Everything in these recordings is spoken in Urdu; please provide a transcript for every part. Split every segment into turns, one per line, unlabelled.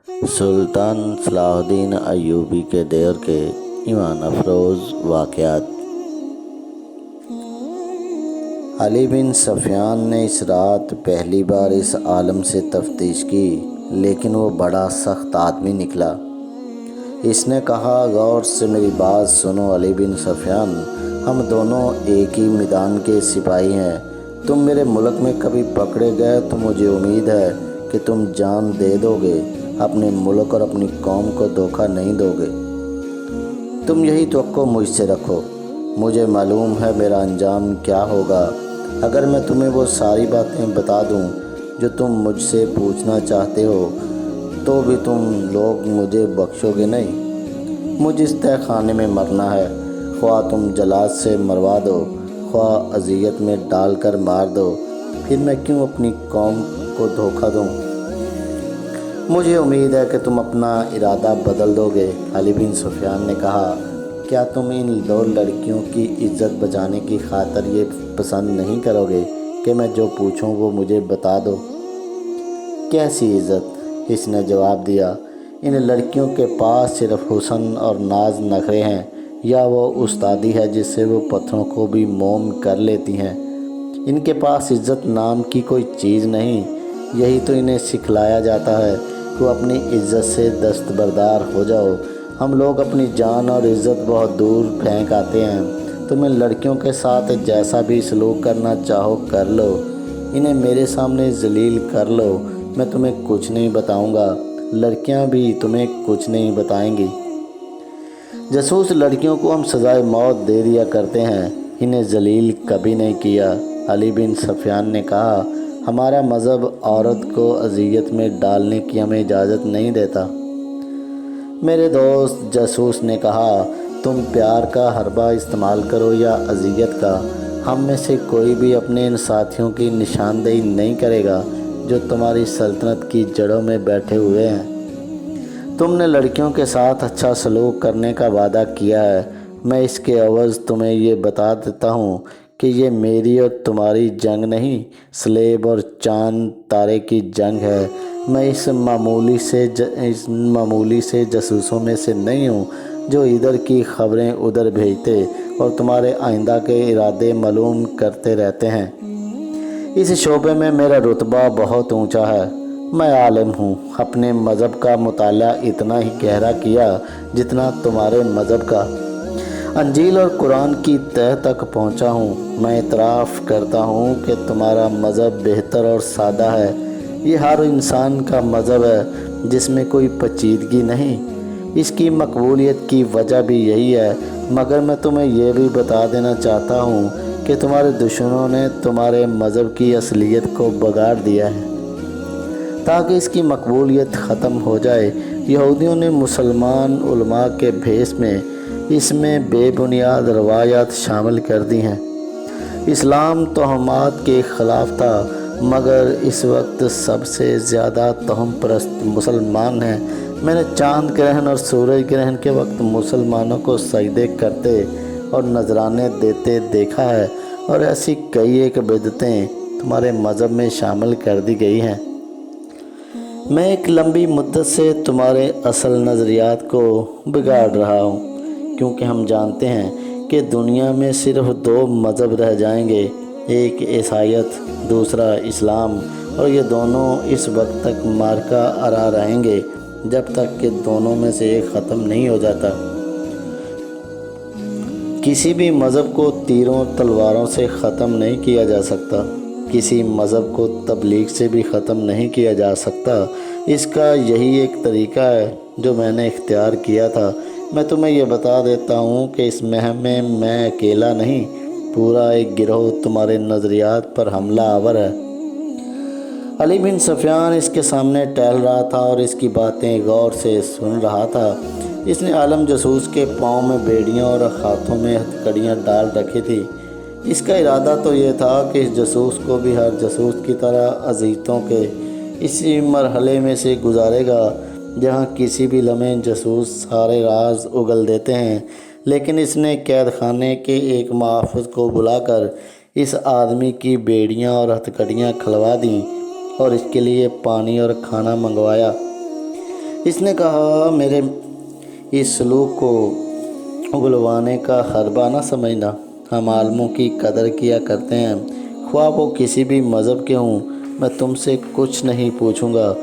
سلطان صلاح الدین ایوبی کے دور کے ایمان افروز واقعات۔ علی بن سفیان نے اس رات پہلی بار اس عالم سے تفتیش کی، لیکن وہ بڑا سخت آدمی نکلا۔ اس نے کہا، غور سے میری بات سنو علی بن سفیان، ہم دونوں ایک ہی میدان کے سپاہی ہیں۔ تم میرے ملک میں کبھی پکڑے گئے تو مجھے امید ہے کہ تم جان دے دو گے، اپنے ملک اور اپنی قوم کو دھوکہ نہیں دو گے۔ تم یہی توقع مجھ سے رکھو، مجھے معلوم ہے میرا انجام کیا ہوگا۔ اگر میں تمہیں وہ ساری باتیں بتا دوں جو تم مجھ سے پوچھنا چاہتے ہو تو بھی تم لوگ مجھے بخشو گے نہیں۔ مجھ اس تہہ خانے میں مرنا ہے، خواہ تم جلاد سے مروا دو، خواہ اذیت میں ڈال کر مار دو، پھر میں کیوں اپنی قوم کو دھوکہ دوں؟ مجھے امید ہے کہ تم اپنا ارادہ بدل دو گے۔ علی بن سفیان نے کہا، کیا تم ان دو لڑکیوں کی عزت بچانے کی خاطر یہ پسند نہیں کرو گے کہ میں جو پوچھوں وہ مجھے بتا دو؟ کیسی عزت؟ اس نے جواب دیا، ان لڑکیوں کے پاس صرف حسن اور ناز نخرے ہیں، یا وہ استادی ہے جس سے وہ پتھروں کو بھی موم کر لیتی ہیں۔ ان کے پاس عزت نام کی کوئی چیز نہیں۔ یہی تو انہیں سکھلایا جاتا ہے کہ وہ اپنی عزت سے دستبردار ہو جاؤ۔ ہم لوگ اپنی جان اور عزت بہت دور پھینک آتے ہیں۔ تم ان لڑکیوں کے ساتھ جیسا بھی سلوک کرنا چاہو کر لو، انہیں میرے سامنے ذلیل کر لو، میں تمہیں کچھ نہیں بتاؤں گا، لڑکیاں بھی تمہیں کچھ نہیں بتائیں گی۔ جاسوس لڑکیوں کو ہم سزائے موت دے دیا کرتے ہیں، انہیں ذلیل کبھی نہیں کیا۔ علی بن سفیان نے کہا، ہمارا مذہب عورت کو اذیت میں ڈالنے کی ہمیں اجازت نہیں دیتا۔ میرے دوست، جاسوس نے کہا، تم پیار کا حربہ استعمال کرو یا اذیت کا، ہم میں سے کوئی بھی اپنے ان ساتھیوں کی نشاندہی نہیں کرے گا جو تمہاری سلطنت کی جڑوں میں بیٹھے ہوئے ہیں۔ تم نے لڑکیوں کے ساتھ اچھا سلوک کرنے کا وعدہ کیا ہے، میں اس کے عوض تمہیں یہ بتا دیتا ہوں کہ یہ میری اور تمہاری جنگ نہیں، سلیب اور چاند تارے کی جنگ ہے۔ میں اس معمولی سے جاسوسوں میں سے نہیں ہوں جو ادھر کی خبریں ادھر بھیجتے اور تمہارے آئندہ کے ارادے معلوم کرتے رہتے ہیں۔ اس شعبے میں میرا رتبہ بہت اونچا ہے۔ میں عالم ہوں، اپنے مذہب کا مطالعہ اتنا ہی گہرا کیا جتنا تمہارے مذہب کا۔ انجیل اور قرآن کی تہہ تک پہنچا ہوں۔ میں اعتراف کرتا ہوں کہ تمہارا مذہب بہتر اور سادہ ہے۔ یہ ہر انسان کا مذہب ہے جس میں کوئی پیچیدگی نہیں۔ اس کی مقبولیت کی وجہ بھی یہی ہے، مگر میں تمہیں یہ بھی بتا دینا چاہتا ہوں کہ تمہارے دشمنوں نے تمہارے مذہب کی اصلیت کو بگاڑ دیا ہے تاکہ اس کی مقبولیت ختم ہو جائے۔ یہودیوں نے مسلمان علماء کے بھیس میں اس میں بے بنیاد روایات شامل کر دی ہیں۔ اسلام توہمات کے خلاف تھا، مگر اس وقت سب سے زیادہ توہم پرست مسلمان ہیں۔ میں نے چاند گرہن اور سورج گرہن کے وقت مسلمانوں کو سجدے کرتے اور نذرانے دیتے دیکھا ہے، اور ایسی کئی ایک بدعتیں تمہارے مذہب میں شامل کر دی گئی ہیں۔ میں ایک لمبی مدت سے تمہارے اصل نظریات کو بگاڑ رہا ہوں، کیونکہ ہم جانتے ہیں کہ دنیا میں صرف دو مذہب رہ جائیں گے، ایک عیسائیت، دوسرا اسلام، اور یہ دونوں اس وقت تک معرکہ آرا رہیں گے جب تک کہ دونوں میں سے ایک ختم نہیں ہو جاتا۔ کسی بھی مذہب کو تیروں تلواروں سے ختم نہیں کیا جا سکتا، کسی مذہب کو تبلیغ سے بھی ختم نہیں کیا جا سکتا۔ اس کا یہی ایک طریقہ ہے جو میں نے اختیار کیا تھا۔ میں تمہیں یہ بتا دیتا ہوں کہ اس مہم میں میں اکیلا نہیں، پورا ایک گروہ تمہارے نظریات پر حملہ آور ہے۔ علی بن سفیان اس کے سامنے ٹہل رہا تھا اور اس کی باتیں غور سے سن رہا تھا۔ اس نے عالم جاسوس کے پاؤں میں بیڑیاں اور ہاتھوں میں ہتھکڑیاں ڈال رکھی تھی۔ اس کا ارادہ تو یہ تھا کہ اس جاسوس کو بھی ہر جاسوس کی طرح اذیتوں کے اسی مرحلے میں سے گزارے گا جہاں کسی بھی لمحے جاسوس سارے راز اگل دیتے ہیں، لیکن اس نے قید خانے کے ایک محافظ کو بلا کر اس آدمی کی بیڑیاں اور ہتھکڑیاں کھلوا دیں اور اس کے لیے پانی اور کھانا منگوایا۔ اس نے کہا میرے اس سلوک کو اگلوانے کا حربہ نہ سمجھنا، ہم عالموں کی قدر کیا کرتے ہیں، خواہ وہ کسی بھی مذہب کے ہوں۔ میں تم سے کچھ نہیں پوچھوں گا،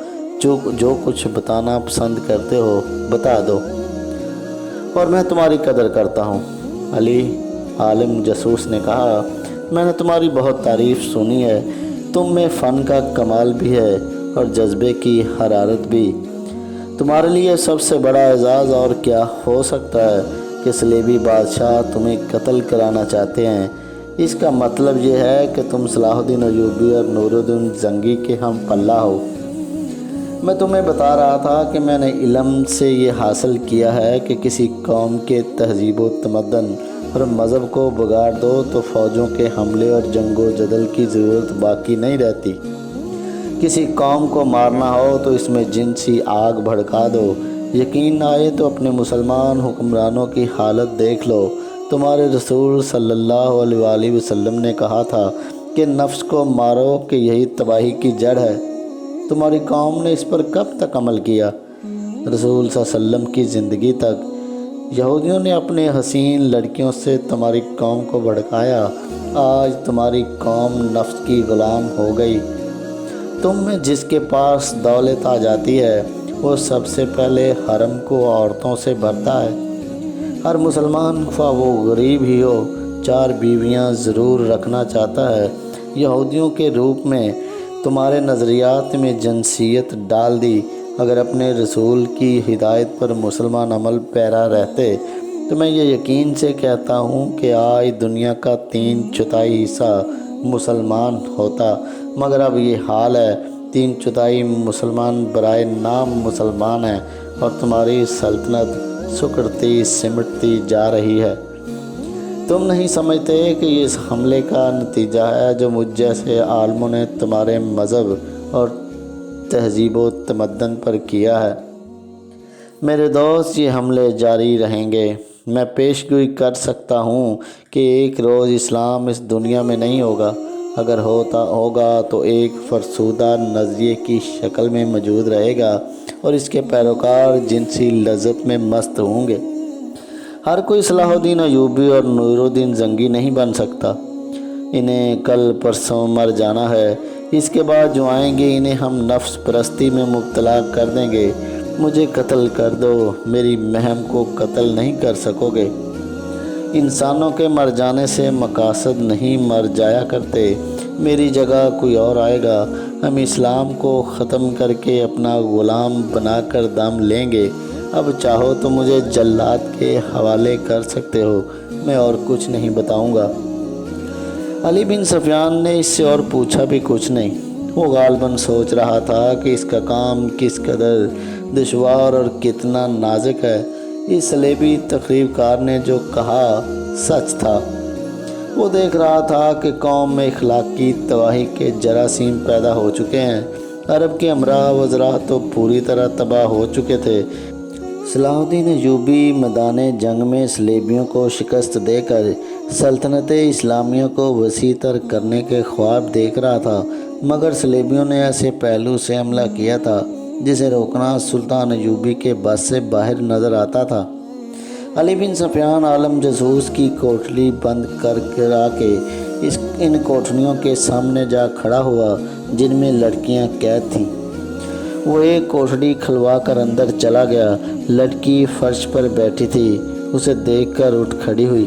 جو کچھ بتانا پسند کرتے ہو بتا دو، اور میں تمہاری قدر کرتا ہوں۔ علی عالم جاسوس نے کہا، میں نے تمہاری بہت تعریف سنی ہے، تم میں فن کا کمال بھی ہے اور جذبے کی حرارت بھی۔ تمہارے لیے سب سے بڑا اعزاز اور کیا ہو سکتا ہے کہ صلیبی بادشاہ تمہیں قتل کرانا چاہتے ہیں۔ اس کا مطلب یہ ہے کہ تم صلاح الدین ایوبی اور نور الدین زنگی کے ہم پلہ ہو۔ میں تمہیں بتا رہا تھا کہ میں نے علم سے یہ حاصل کیا ہے کہ کسی قوم کے تہذیب و تمدن اور مذہب کو بگاڑ دو تو فوجوں کے حملے اور جنگ و جدل کی ضرورت باقی نہیں رہتی۔ کسی قوم کو مارنا ہو تو اس میں جنسی آگ بھڑکا دو۔ یقین نہ آئے تو اپنے مسلمان حکمرانوں کی حالت دیکھ لو۔ تمہارے رسول صلی اللہ علیہ وآلہ وسلم نے کہا تھا کہ نفس کو مارو کہ یہی تباہی کی جڑ ہے۔ تمہاری قوم نے اس پر کب تک عمل کیا؟ رسول صلی اللہ علیہ وسلم کی زندگی تک۔ یہودیوں نے اپنے حسین لڑکیوں سے تمہاری قوم کو بھڑکایا۔ آج تمہاری قوم نفس کی غلام ہو گئی۔ تم میں جس کے پاس دولت آ جاتی ہے وہ سب سے پہلے حرم کو عورتوں سے بھرتا ہے۔ ہر مسلمان خواہ وہ غریب ہی ہو 4 بیویاں ضرور رکھنا چاہتا ہے۔ یہودیوں کے روپ میں تمہارے نظریات میں جنسیت ڈال دی۔ اگر اپنے رسول کی ہدایت پر مسلمان عمل پیرا رہتے تو میں یہ یقین سے کہتا ہوں کہ آج دنیا کا 3/4 حصہ مسلمان ہوتا، مگر اب یہ حال ہے 3/4 مسلمان برائے نام مسلمان ہیں اور تمہاری سلطنت سکڑتی سمٹتی جا رہی ہے۔ تم نہیں سمجھتے کہ یہ اس حملے کا نتیجہ ہے جو مجھ جیسے عالموں نے تمہارے مذہب اور تہذیب و تمدن پر کیا ہے۔ میرے دوست، یہ حملے جاری رہیں گے۔ میں پیش گوئی کر سکتا ہوں کہ ایک روز اسلام اس دنیا میں نہیں ہوگا۔ اگر ہوگا تو ایک فرسودہ نظریے کی شکل میں موجود رہے گا اور اس کے پیروکار جنسی لذت میں مست ہوں گے۔ ہر کوئی صلاح الدین ایوبی اور نور الدین زنگی نہیں بن سکتا۔ انہیں کل پرسوں مر جانا ہے۔ اس کے بعد جو آئیں گے انہیں ہم نفس پرستی میں مبتلا کر دیں گے۔ مجھے قتل کر دو، میری مہم کو قتل نہیں کر سکو گے۔ انسانوں کے مر جانے سے مقاصد نہیں مر جایا کرتے۔ میری جگہ کوئی اور آئے گا۔ ہم اسلام کو ختم کر کے اپنا غلام بنا کر دم لیں گے۔ اب چاہو تو مجھے جلاد کے حوالے کر سکتے ہو، میں اور کچھ نہیں بتاؤں گا۔ علی بن سفیان نے اس سے اور پوچھا بھی کچھ نہیں۔ وہ غالباً سوچ رہا تھا کہ اس کا کام کس قدر دشوار اور کتنا نازک ہے۔ اس صلیبی تقریب کار نے جو کہا سچ تھا۔ وہ دیکھ رہا تھا کہ قوم میں اخلاقی تباہی کے جراثیم پیدا ہو چکے ہیں۔ عرب کے امراء وزراء تو پوری طرح تباہ ہو چکے تھے۔ صلاح الدین ایوبی میدان جنگ میں صلیبیوں کو شکست دے کر سلطنت اسلامیہ کو وسیع تر کرنے کے خواب دیکھ رہا تھا، مگر صلیبیوں نے ایسے پہلو سے حملہ کیا تھا جسے روکنا سلطان ایوبی کے بس سے باہر نظر آتا تھا۔ علی بن سفیان عالم جاسوس کی کوٹھلی بند کرا کے ان کوٹھڑیوں کے سامنے جا کھڑا ہوا جن میں لڑکیاں قید تھیں۔ وہ ایک کوٹھڑی کھلوا کر اندر چلا گیا۔ لڑکی فرش پر بیٹھی تھی، اسے دیکھ کر اٹھ کھڑی ہوئی۔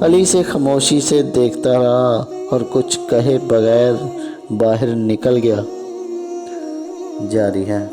علی سے خاموشی سے دیکھتا رہا اور کچھ کہے بغیر باہر نکل گیا۔ جاری ہے۔